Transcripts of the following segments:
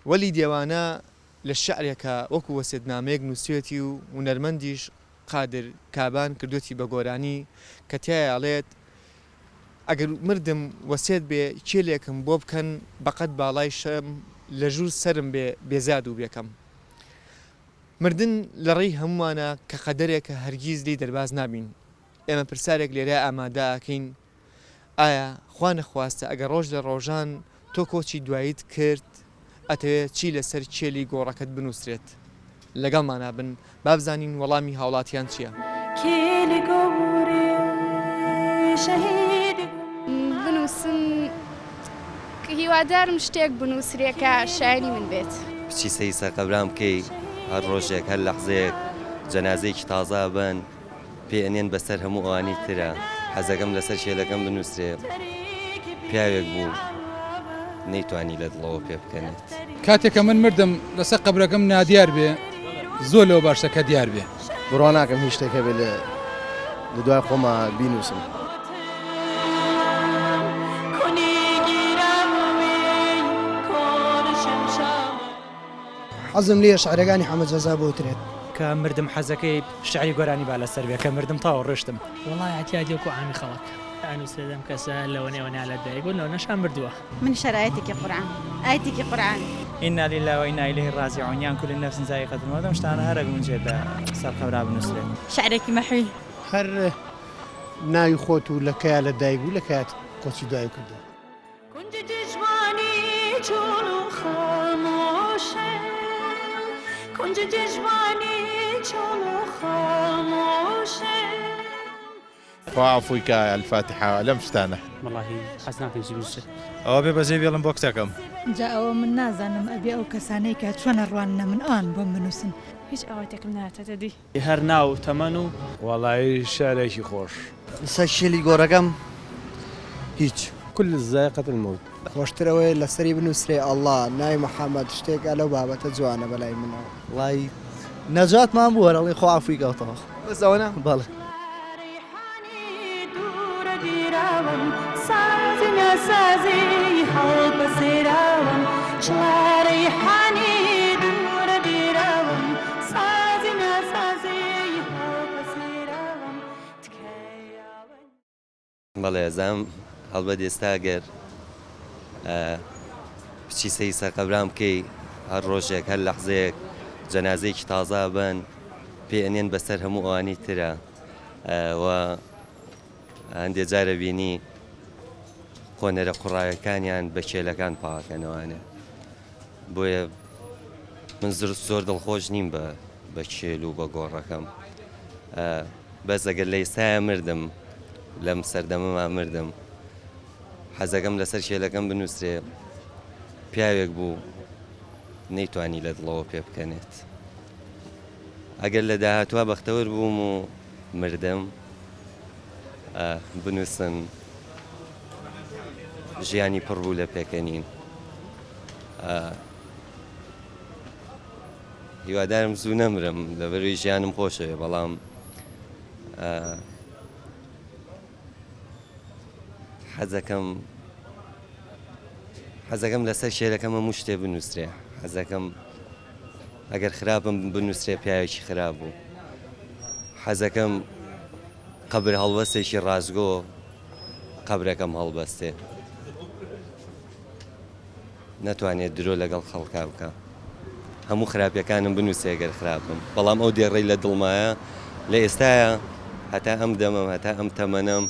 وەلی دێوانە لە شعرێکە وەکو وەسێدنامەیەک نووسێتی و هونەرمەندیش قادر کابان کردوێتی بە گۆرانی کە تایاڵێت ئەگەر مردم وەسێت بێ کێلێکم بۆ بکەن بەقەت باڵای شەم لە ژوور سرم بێ بێزاد و بێکەم. مردن لە ڕێی هەمووانە کە قەدەرێکە هەرگیز لی دەرباز نابین. ئێمە پرسارێک لێرە ئامادە ئاکەین ئایا خوا نەخواستە ئەگەر ڕۆژ لە ڕۆژان تۆ کۆچی دواییت کرد ئەتەوێت چی لەسەر کێلی گۆڕەکەت بنووسرێت؟ لەگەڵمانە بن با بزانین وەڵامی هاوڵاتیان چییە؟ بنووسم هیوادارم شتێک بنووسرێکە شایانی من بێت. بچی سەی سەرقەبرام بکەی هەر ڕۆژێک هەر لەحزەیەک جەنازەیەکی تازا بن پێئەنێن بەسەر هەموو ئەوانی ترە حەزەکەم لەسەر شێلەکەم بنووسرێ پیاوێک بوو نەیتوانی لە دڵەوە پێ بکەنێت. کاتێکە من مردم لەسەر قەبرەکەم نادیار بێ زۆر لەوە باشەکە دیار بێ. بڕوا ناکەم هیچ شتێکە بێ لە دوای خۆمە بینووسم. حەزم لێ شعرەکانی حەمەد جەزا بۆترێت کە مردم حەزەکەی شعری گۆرانی با لەسەر بێ کە مردم تاوە ڕشتم. وڵای ئەتیادێک و عامی خەڵک ئەنووسێدەم کەسە لەوە نێوەنا لە دایک و لەو نەشان بردووە. من شرایەتێکی قورئان ئایەتێکی قورئان ئینا لیلا و ئینا ئیلەیهی ڕاجعون یان کل نەفس زائقەتول مەوت ئەم شتانە هەرێک منجێت لە سەر قەبرا بنووسرێت. شعرێکی مەحوی هەر ناوی خۆت و لەکەیە لە دایک و لە کات کۆچی دوای کردو. کنج جژوانی چون خاموشه وعفوك الفاتحة لم تستانح والله حەز ناکەم زیوزە ئەوە بێ بەجێ بێڵم بۆ کچەکەم. جا ئەوە من نازانم ئەبێ ئەو کەسانەی کە چۆنە ڕوانە من ئەوان بۆم بنووسن. هیچ ئەوەتێکم ناتێتە دی. هەر ناو تەمەن و والله شارێکی خۆش. لەسەر شێلی گۆڕەکەم هیچ. كل ذائقة الموت. خۆشترەوەی لەسەری بنووسرێ ئەڵڵا ناوی محەممەد شتێکە لەو بابەتە جوانە بەلای منەوە. وڵی نەجاتمان بووە ئەڵێ خۆ عەفوی کەوتەوە. بەس ئەوەنە؟ بەڵێ. سازنا سازی حەڵ بەسێراوم ڕێحانی دوورە دیراوم سازنا سازی حەڵ بەسێراوم تکایاوم. بەڵێ ئەزام هەڵبەت ئێستا گەر بچی سەی سەرقەبرام بکەی هەر ڕۆژێک هەر لەحزەیەک جەنازەیەکی تازا بن پێئەنێن بەسەر هەموو ئەوانی ترە و هەندێک جارە بینی خۆنەرە قوڕایەکانیان بە کێلەکان پاکەنەوانێ بۆیە من زۆر دڵخۆش نیم بە کێل و بە گۆڕەکەم بەس ئەگەر لە ئێستایە مردم لەم سەردەمەما مردم حەزەکەم لەسەر کێلەکەم بنووسرێ پیاوێک بوو نەیتوانی لە دڵەوە پێ بکەنێت. ئەگەر لە داهاتوە بەختەوەر بووم و مردم بنووسن ژیانی پڕ بوو لە پێکەنین. هیوادارم زوو نەمرم لەبەروی ژیانم خۆشەوێ بەڵام حەزەکەم لەسەر شێرەکەم هەموو شتێ بنووسرێ. حەزەکەم ئەگەر خراپم بنووسرێ پیاوێکی خراپ بوو. حەزەکەم قەبر هەڵبەستێکی ڕازگۆ قەبرەکەم هەڵبەستێ نەتوانێت درۆ لەگەڵ خەڵکا بکە. هەموو خراپیەکانم بنووسێ گەر خراپم بەڵام ئەو دێڕێی لە دڵمایە لە ئێستایە هەتا ئەم دەمەم هەتا ئەم تەمەنەم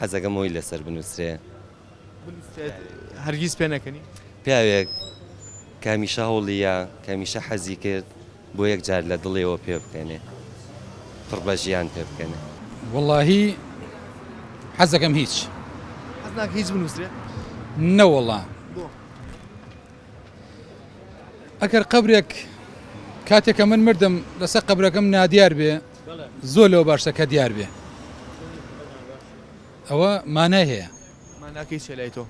حەزەکەم ئەوی لەسەر بنووسرێ. هەرگیز پێ نەکەنی؟ پیاوێک کامیشە هەوڵیە کامیشە حەزی کرد بۆ یەک جار لە دڵێەوە پێ بکەنێ پڕ بە ژیان پێ بکەنێ. وەڵاهی حەزەکەم هیچ. حەز ناکە هیچ بنووسرێت؟ نەوەڵا. ئەگەر قەبرێک کاتێکە من مردم لەسەر قەبرەکەم نادیار بێ زۆر لەوە باشەکە دیار بێ. ئەوە مانای هەیە. ماناکەی چێ لای تۆ؟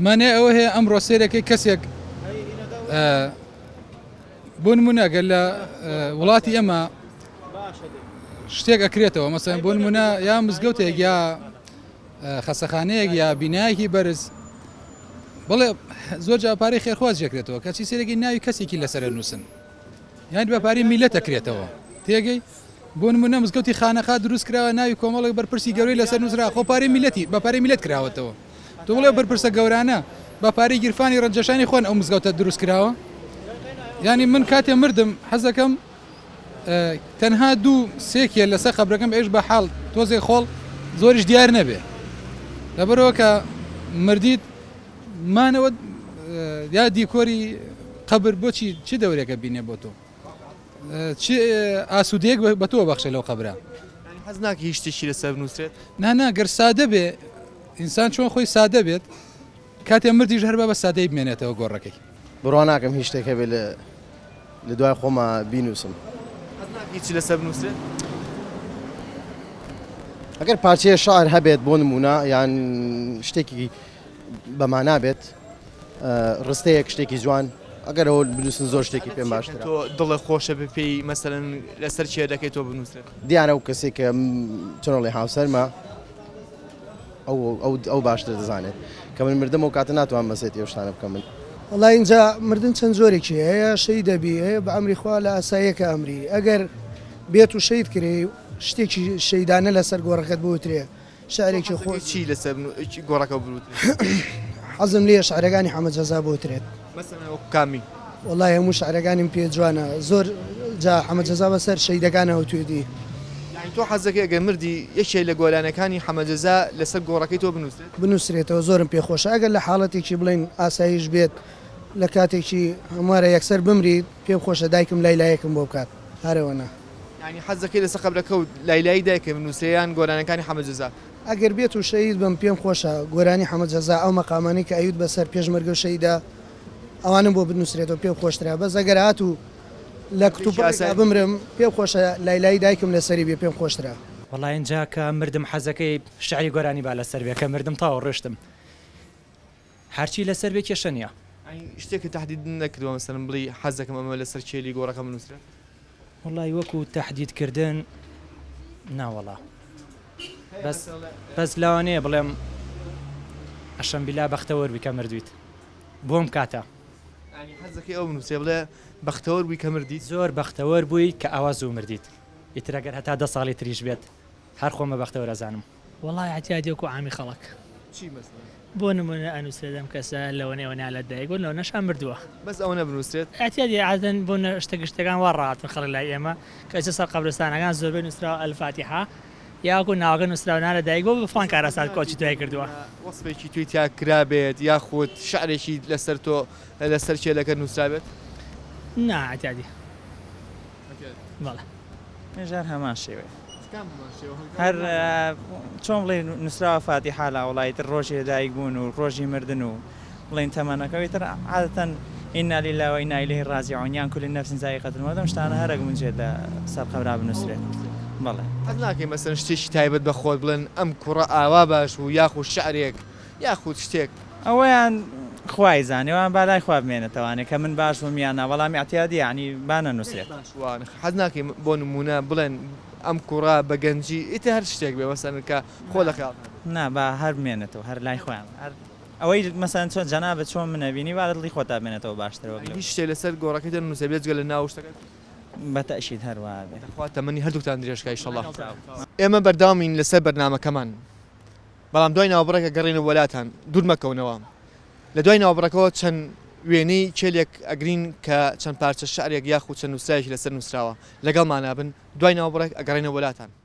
مانای ئەوە هەیە ئەمڕۆ سێرەکەی کەسێک بۆ نمونە گەر لە وڵاتی ئەمە شتێک ئەکرێتەوە مەسەڵەن بۆ نمونە یا مزگەوتێک یا خەسەخانەیەک یا بینایەکی بەرز بڵێ زۆر جاپارەی خێرخواز ژێکرێتەوە کەچی سێرەی ناوی کەسێکی لەسەر نووسن یانی بەپاری میلەت دەکرێتەوە تێگەی بۆ نمونە مزگەوتی خانەخا دروست کراوە ناوی کۆمەڵێک بەرپرسی گەورەی لەسەر نووسرا خۆپارەی میلەتی بەپارەی میلەت کراوەتەوە تۆ بڵێ بەرپرسە گەورانە بەپارەی گیرفانی ڕەنجەشانی خۆن ئەو مزگەوتە دروست کراوە ینی من کاتێ مردم حەزەکەم تەنها دوو سێکێ لەسەر قەبرەکەم ئێش بە حاڵ تۆزێ خۆڵ زۆریش دیار نەبێ لەبەرەوە کە مردیت مانەوە یا دیکۆری قبر بۆچی چی دەورێکە بینێ بۆ تۆ چی ئاسوودەیەک بە تۆ بەخشە لەو قەبرا حەز ناکە هیچ شتێکی لەسەر بنووسرێت نانا گەر سادە بێ ئینسان چۆن خۆی سادە بێت کاتێ مردیش هەر بە سادەی بمێنێتەوە گۆڕەکەی بڕوا ناکەم هیچ شتێک هەبێ لە دوای خۆمە بینوسم هیچی لەسەر بنووسرێت ئەگەر پارچەیە شعر هەبێت بۆ نمونە یان شتێکی بەمانا بێت ڕستەیەک شتێکی جوان ئەگەر ئەوە بنووسن زۆر شتێکی پێم باشترە تۆ دڵە خۆشە بە پێی مەسەرەن لەسەر چێرەکەی تۆ بنووسرێت دیارە ئەو کەسێک کە چۆنڵی هاوسەرمە ئەو باشتر دەزانێت کە من مردم و کاتە ناتوان مەسێتی ئەو شتانە بکەم من وڵای اینجا مردن چەند زۆرێکی هەیە شەی دەبی هەیە بە ئەمری خوا لە ئاساییەکە ئەمری ئەگەر بێت و شەید کرێ شتێکی شەیدانە لەسەر گۆڕەکەت بوترێ شعرێکی خۆی چی لەسەر گۆڕەکە بروتێت حەزم لێ شعرەکانی حەمەد جەزا بوترێت کامی وڵای هەموو شعرەکانیم پێ جوانە زۆر جا حەمەد جەزا بەسەر شەیدەکانەوە توێدی تۆ حەزەکە ئەگەر مردی یەکێک لە گۆلانەکانی حەمەد جەزا لەسەر گۆڕەکەی تۆ بنووسرێت بنووسرێتەوە زۆرم پێخۆشە ئەگەر لە حاڵەتێکی بڵین ئاسایش بێت لە کاتێکی هەموارە یەکسەر بمریت پێم خۆشە دایکم لایلایەکم بۆ بکات هەرەوەنا ینی حەزەکەی لەسەر قەبرەکە و لایلایی دایکە بنووسیان گۆرانەکانی حەمەد جەزا ئەگەر بێت و شەید بم پێم خۆشە گۆرانی حەمەد جەزا ئەو مەقامانی کە ئەیوت بەسەر پێشمەرگە و شەیدا ئەوانم بۆ بنووسرێتەوە پێم خۆشترا بەس ئەگەر هات و لە کتوبەکە بمرم پێم خۆشە لایلایی دایکم لەسەری بێ پێم خۆشترا وەڵای اینجا کە مردم حەزەکەی شعری گۆرانی با لەسەر بێ کە مردم تاوە ڕۆشتم هەرچی لەسەر بێ کێشە نییە شتێکی تهدید نەکردووە مەسەلەن بڵی حەزەکەم ئەمە لەسەر چێلی گۆڕەکە بنووسرێت وەڵای وەکو تهدیدکردن ناوەڵا بەس لەوانەیە بڵێم ئەشەمبیلا بەختەوەر بی کە مردویت بۆم کاتە حەزەکەی ئەو بنووسێ بڵێ بەختەوەر بووی کە مردیت زۆر بەختەوەر بووی کە ئاوا زوو مردیت ئیتر ئەگەر هەتا 10 ساڵی تریش بێت هەر خۆمە بەختەوەر ئەزانم وڵای احتیاجێک و عامی خەڵک بۆ نمونە ئەنووسێدەم کەسە لەوەنێوەنا لە دایک بوون لەو نەشان مردووە بەس ئەوە نەبنووسرێت احتیاجی عادەن بۆ شتە گشتەکان وا ڕاتن خەڵک لای ئێمە کە سەر قەبرستانەکان زۆربەی نووسراوە ئەلفاتیحا یاکو ناوەکە نووسراونا لە دایک بۆ بە فڵان کارەسات کۆچی دوای کردووە وەسفێکی توی تیا کرابێت یاخود شعرێکی لەسەر تۆ لەسەر چێلەکە نووسرابێت نا احتیاجی بەڵێ ژار هەمان شێوێ هەر چۆن بڵێ نووسراوە فاتیحا لە وڵایەتر ڕۆژی دایک بوون و ڕۆژی مردن و بڵێن تەمەنەکەوی تر عادەتەن ئینا لیلا و ئینا ئیلەیهی ڕاجعون یان کولی نەفس ذائقة الموت ئەم شتانە هەرێک بنجێت لە سەر قەبرا بنووسرێت بەڵێ حەز ناکەی مەسەلەن شتێکی تایبەت بە خۆت بڵێن ئەم کوڕە ئاوا باش و یاخود شعرێک یاخود شتێک ئەوەیان خوای زانێوان بالای خوا بمێنێتەوانێ کە من باش بووم یانە وەڵامی اعتیادی یعنی بانە نووسرێت حەز ناکەی بۆ نمونە بڵێن ئەم کوڕە بە گەنجی ئیتر هەر شتێک بێ مەسەلەن کە خۆ لە خەیاڵ نا با هەر بمێنێتەوە هەر لای خۆیان ئەوەی مەسەلەن چۆن جەنابەت چۆن منەبینی وا دڵی خۆتا بێنێتەوە باشترەوە هیچ شتێک لەسەر گۆڕەکەی نووسێ بێت جگە لە ناو شتەکەت بەتەشید هەروە بێت خوا تەمەنی هەردووکتان درێژکە ئینشەڵڵا ئێمە بەرداوامین لەسەر بەرنامەکەمان بەڵام دوای ناوبڕێکە گەڕێنە وەلاتان دوور مەکەونەوە لە دوای ناوبڕەکەەوە چەند وێنەی چێلێک ئەگرین کە چەند پارچە شعرێک یاخود چەند نووسایەکی لەسەر نووسراوە لەگەڵ مانابن دوای ناوبڕێک ئەگەڕێنە وەلاتان